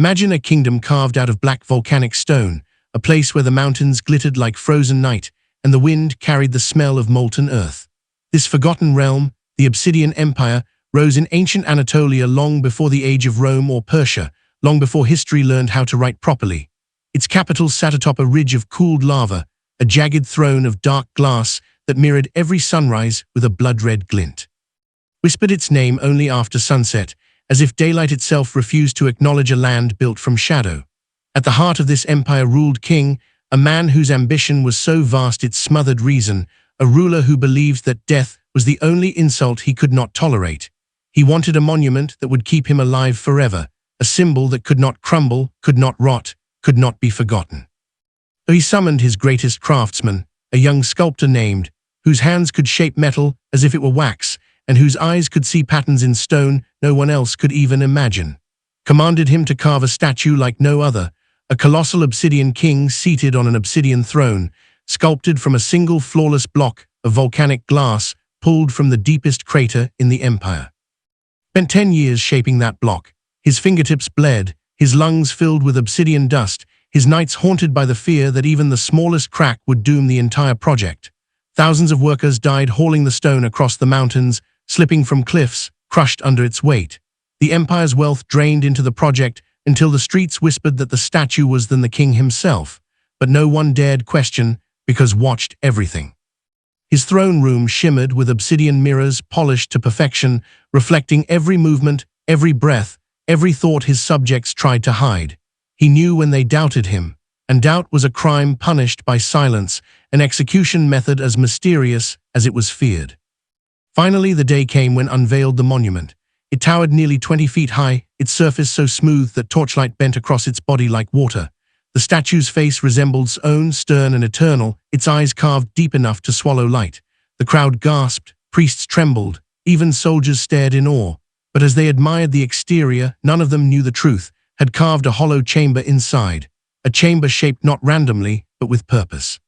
Imagine a kingdom carved out of black volcanic stone, a place where the mountains glittered like frozen night, and the wind carried the smell of molten earth. This forgotten realm, the Obsidian Empire, rose in ancient Anatolia long before the age of Rome or Persia, long before history learned how to write properly. Its capital sat atop a ridge of cooled lava, a jagged throne of dark glass that mirrored every sunrise with a blood-red glint. Whispered its name only after sunset, as if daylight itself refused to acknowledge a land built from shadow. At the heart of this empire ruled king, a man whose ambition was so vast it smothered reason, a ruler who believed that death was the only insult he could not tolerate. He wanted a monument that would keep him alive forever, a symbol that could not crumble, could not rot, could not be forgotten. So he summoned his greatest craftsman, a young sculptor named, whose hands could shape metal as if it were wax, and whose eyes could see patterns in stone no one else could even imagine. Commanded him to carve a statue like no other, a colossal obsidian king seated on an obsidian throne, sculpted from a single flawless block of volcanic glass pulled from the deepest crater in the empire. Spent 10 years shaping that block. His fingertips bled, his lungs filled with obsidian dust, his nights haunted by the fear that even the smallest crack would doom the entire project. Thousands of workers died hauling the stone across the mountains, slipping from cliffs, crushed under its weight. The empire's wealth drained into the project until the streets whispered that the statue was than the king himself, but no one dared question because watched everything. His throne room shimmered with obsidian mirrors polished to perfection, reflecting every movement, every breath, every thought his subjects tried to hide. He knew when they doubted him, and doubt was a crime punished by silence, an execution method as mysterious as it was feared. Finally, the day came when unveiled the monument. It towered nearly 20 feet high, its surface so smooth that torchlight bent across its body like water. The statue's face resembled stone, stern and eternal, its eyes carved deep enough to swallow light. The crowd gasped, priests trembled, even soldiers stared in awe. But as they admired the exterior, none of them knew the truth, had carved a hollow chamber inside. A chamber shaped not randomly, but with purpose.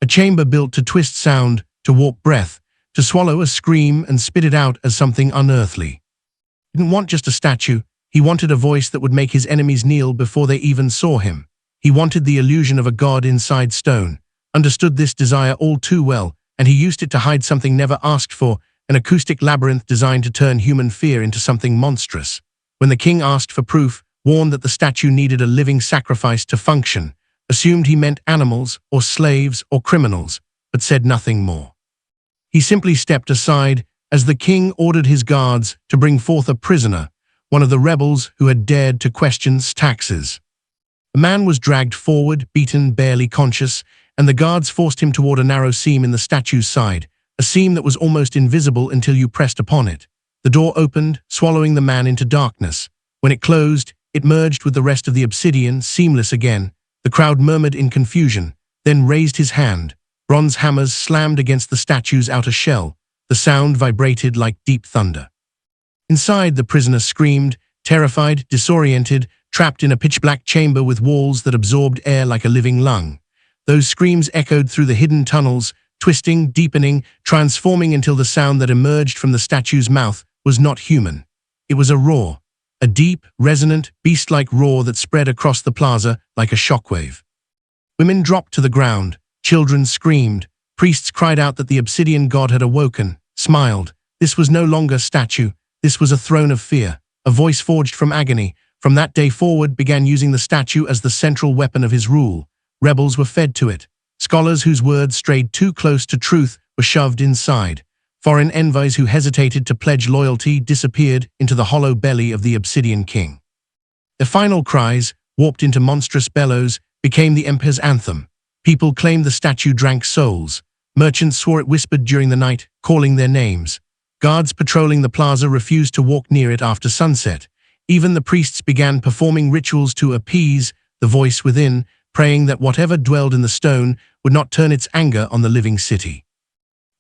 A chamber built to twist sound, to warp breath, to swallow a scream and spit it out as something unearthly. He didn't want just a statue, he wanted a voice that would make his enemies kneel before they even saw him. He wanted the illusion of a god inside stone, understood this desire all too well, and he used it to hide something never asked for, an acoustic labyrinth designed to turn human fear into something monstrous. When the king asked for proof, warned that the statue needed a living sacrifice to function, assumed he meant animals or slaves or criminals, but said nothing more. He simply stepped aside as the king ordered his guards to bring forth a prisoner, one of the rebels who had dared to question taxes. The man was dragged forward, beaten, barely conscious, and the guards forced him toward a narrow seam in the statue's side, a seam that was almost invisible until you pressed upon it. The door opened, swallowing the man into darkness. When it closed, it merged with the rest of the obsidian, seamless again. The crowd murmured in confusion, then raised his hand. Bronze hammers slammed against the statue's outer shell. The sound vibrated like deep thunder. Inside, the prisoner screamed, terrified, disoriented, trapped in a pitch-black chamber with walls that absorbed air like a living lung. Those screams echoed through the hidden tunnels, twisting, deepening, transforming until the sound that emerged from the statue's mouth was not human. It was a roar, a deep, resonant, beast-like roar that spread across the plaza like a shockwave. Women dropped to the ground, children screamed, priests cried out that the obsidian god had awoken, smiled. This was no longer a statue, this was a throne of fear, a voice forged from agony. From that day forward began using the statue as the central weapon of his rule. Rebels were fed to it. Scholars whose words strayed too close to truth were shoved inside. Foreign envoys who hesitated to pledge loyalty disappeared into the hollow belly of the Obsidian King. Their final cries, warped into monstrous bellows, became the empire's anthem. People claimed the statue drank souls. Merchants swore it whispered during the night, calling their names. Guards patrolling the plaza refused to walk near it after sunset. Even the priests began performing rituals to appease the voice within, praying that whatever dwelled in the stone would not turn its anger on the living city.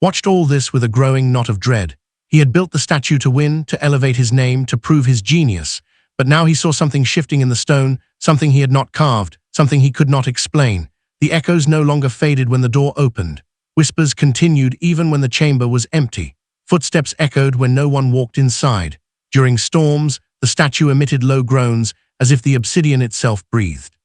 Watched all this with a growing knot of dread. He had built the statue to win, to elevate his name, to prove his genius. But now he saw something shifting in the stone, something he had not carved, something he could not explain. The echoes no longer faded when the door opened. Whispers continued even when the chamber was empty. Footsteps echoed when no one walked inside. During storms, the statue emitted low groans, as if the obsidian itself breathed.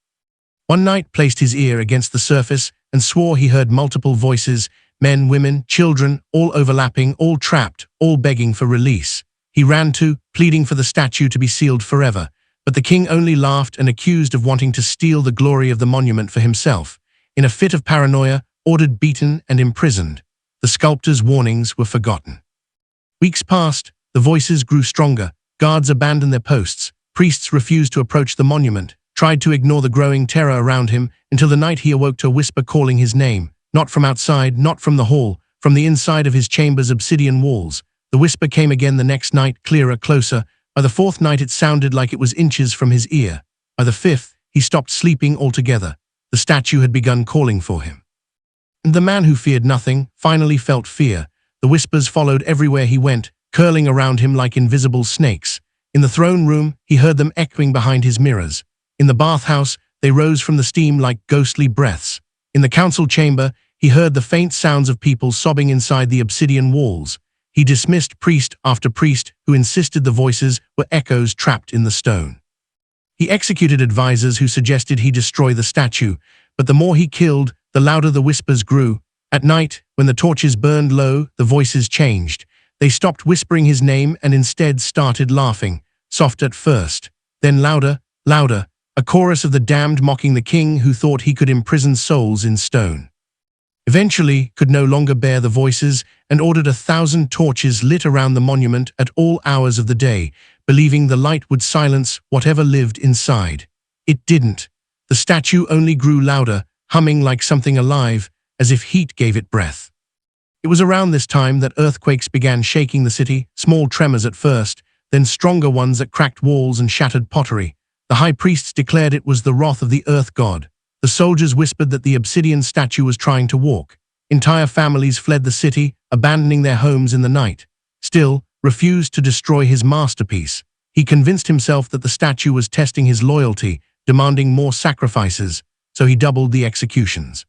One knight placed his ear against the surface and swore he heard multiple voices, men, women, children, all overlapping, all trapped, all begging for release. He ran to, pleading for the statue to be sealed forever, but the king only laughed and accused of wanting to steal the glory of the monument for himself. In a fit of paranoia, ordered beaten and imprisoned. The sculptor's warnings were forgotten. Weeks passed, the voices grew stronger, guards abandoned their posts, priests refused to approach the monument, tried to ignore the growing terror around him, until the night he awoke to a whisper calling his name, not from outside, not from the hall, from the inside of his chamber's obsidian walls. The whisper came again the next night, clearer, closer. By the fourth night it sounded like it was inches from his ear. By the fifth, he stopped sleeping altogether. The statue had begun calling for him. And the man who feared nothing finally felt fear. The whispers followed everywhere he went, curling around him like invisible snakes. In the throne room, he heard them echoing behind his mirrors. In the bathhouse, they rose from the steam like ghostly breaths. In the council chamber, he heard the faint sounds of people sobbing inside the obsidian walls. He dismissed priest after priest who insisted the voices were echoes trapped in the stone. He executed advisors who suggested he destroy the statue, but the more he killed, the louder the whispers grew. At night, when the torches burned low, the voices changed. They stopped whispering his name and instead started laughing, soft at first, then louder, louder, a chorus of the damned mocking the king who thought he could imprison souls in stone. Eventually, could no longer bear the voices and ordered 1,000 torches lit around the monument at all hours of the day, believing the light would silence whatever lived inside. It didn't. The statue only grew louder, humming like something alive, as if heat gave it breath. It was around this time that earthquakes began shaking the city, small tremors at first, then stronger ones that cracked walls and shattered pottery. The high priests declared it was the wrath of the earth god. The soldiers whispered that the obsidian statue was trying to walk. Entire families fled the city, abandoning their homes in the night. Still, refused to destroy his masterpiece. He convinced himself that the statue was testing his loyalty, demanding more sacrifices, so he doubled the executions.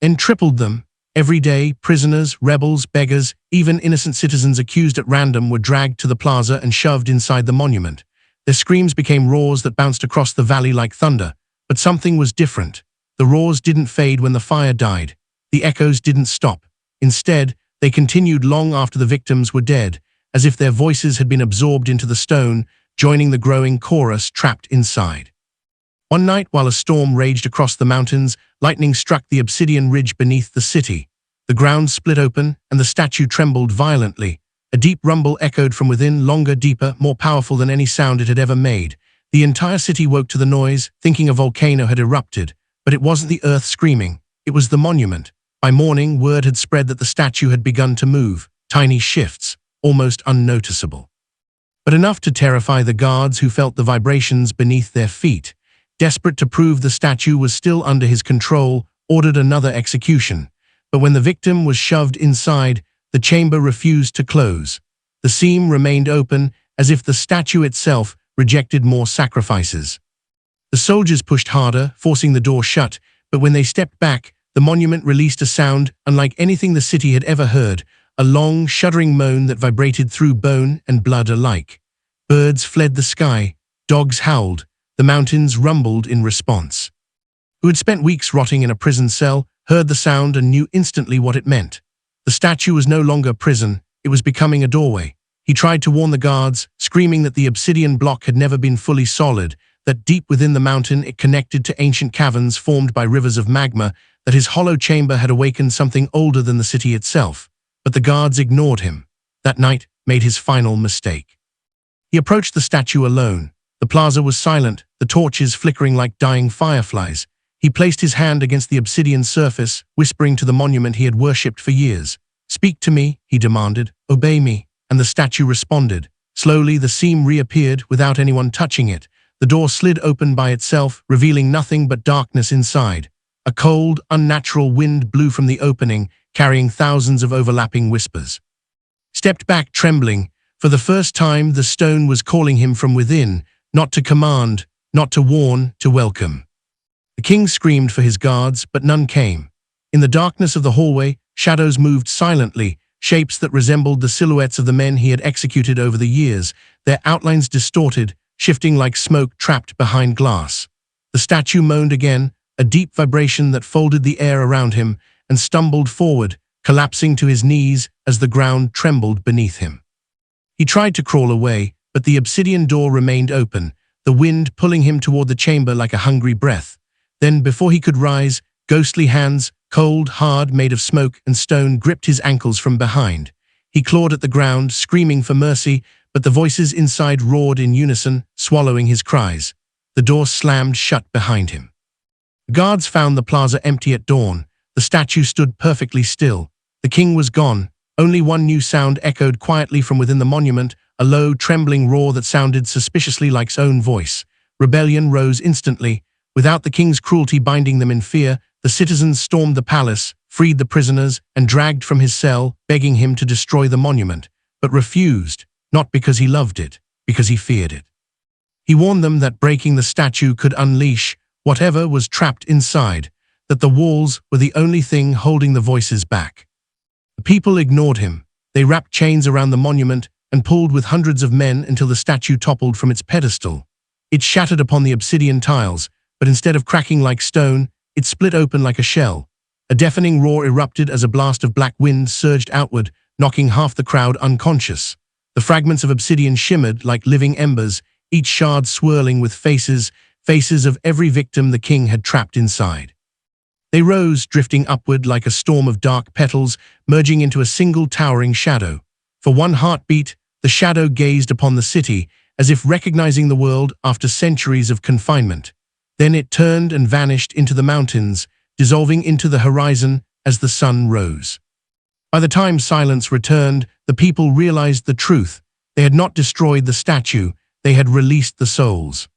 And tripled them. Every day, prisoners, rebels, beggars, even innocent citizens accused at random were dragged to the plaza and shoved inside the monument. Their screams became roars that bounced across the valley like thunder. But something was different. The roars didn't fade when the fire died. The echoes didn't stop. Instead, they continued long after the victims were dead, as if their voices had been absorbed into the stone, joining the growing chorus trapped inside. One night, while a storm raged across the mountains, lightning struck the obsidian ridge beneath the city. The ground split open, and the statue trembled violently. A deep rumble echoed from within, longer, deeper, more powerful than any sound it had ever made. The entire city woke to the noise, thinking a volcano had erupted. But it wasn't the earth screaming. It was the monument. By morning, word had spread that the statue had begun to move, tiny shifts, almost unnoticeable. But enough to terrify the guards who felt the vibrations beneath their feet. Desperate to prove the statue was still under his control, ordered another execution. But when the victim was shoved inside, the chamber refused to close. The seam remained open, as if the statue itself rejected more sacrifices. The soldiers pushed harder, forcing the door shut, but when they stepped back, the monument released a sound unlike anything the city had ever heard, a long, shuddering moan that vibrated through bone and blood alike. Birds fled the sky, dogs howled, the mountains rumbled in response. Who had spent weeks rotting in a prison cell, heard the sound and knew instantly what it meant. The statue was no longer a prison, it was becoming a doorway. He tried to warn the guards, screaming that the obsidian block had never been fully solid, that deep within the mountain it connected to ancient caverns formed by rivers of magma, that his hollow chamber had awakened something older than the city itself. But the guards ignored him. That night made his final mistake. He approached the statue alone. The plaza was silent, the torches flickering like dying fireflies. He placed his hand against the obsidian surface, whispering to the monument he had worshipped for years. "Speak to me," he demanded. "Obey me." And the statue responded. Slowly, the seam reappeared without anyone touching it. The door slid open by itself, revealing nothing but darkness inside. A cold, unnatural wind blew from the opening, carrying thousands of overlapping whispers. Stepped back, trembling. For the first time, the stone was calling him from within, not to command, not to warn, to welcome. The king screamed for his guards, but none came. In the darkness of the hallway, shadows moved silently, shapes that resembled the silhouettes of the men he had executed over the years, their outlines distorted, shifting like smoke trapped behind glass. The statue moaned again, a deep vibration that folded the air around him, and stumbled forward, collapsing to his knees as the ground trembled beneath him. He tried to crawl away, but the obsidian door remained open, the wind pulling him toward the chamber like a hungry breath. Then, before he could rise, ghostly hands, cold, hard, made of smoke and stone, gripped his ankles from behind. He clawed at the ground, screaming for mercy, but the voices inside roared in unison, swallowing his cries. The door slammed shut behind him. Guards found the plaza empty at dawn. The statue stood perfectly still. The king was gone. Only one new sound echoed quietly from within the monument, a low, trembling roar that sounded suspiciously like his own voice. Rebellion rose instantly. Without the king's cruelty binding them in fear, the citizens stormed the palace, freed the prisoners, and dragged from his cell, begging him to destroy the monument, but refused, not because he loved it, because he feared it. He warned them that breaking the statue could unleash whatever was trapped inside, that the walls were the only thing holding the voices back. The people ignored him. They wrapped chains around the monument and pulled with hundreds of men until the statue toppled from its pedestal. It shattered upon the obsidian tiles, but instead of cracking like stone, it split open like a shell. A deafening roar erupted as a blast of black wind surged outward, knocking half the crowd unconscious. The fragments of obsidian shimmered like living embers, each shard swirling with faces of every victim the king had trapped inside. They rose, drifting upward like a storm of dark petals, merging into a single towering shadow. For one heartbeat, the shadow gazed upon the city, as if recognizing the world after centuries of confinement. Then it turned and vanished into the mountains, dissolving into the horizon as the sun rose. By the time silence returned, the people realized the truth. They had not destroyed the statue, they had released the souls.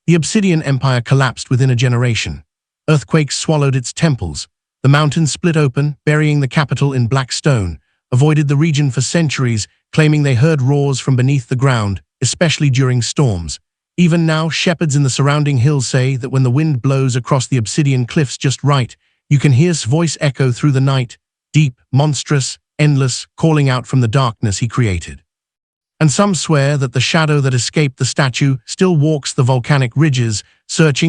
The Obsidian Empire collapsed within a generation. Earthquakes swallowed its temples. The mountains split open, burying the capital in black stone, avoided the region for centuries, claiming they heard roars from beneath the ground, especially during storms. Even now, shepherds in the surrounding hills say that when the wind blows across the obsidian cliffs just right, you can hear his voice echo through the night, deep, monstrous, endless, calling out from the darkness he created. And some swear that the shadow that escaped the statue still walks the volcanic ridges, searching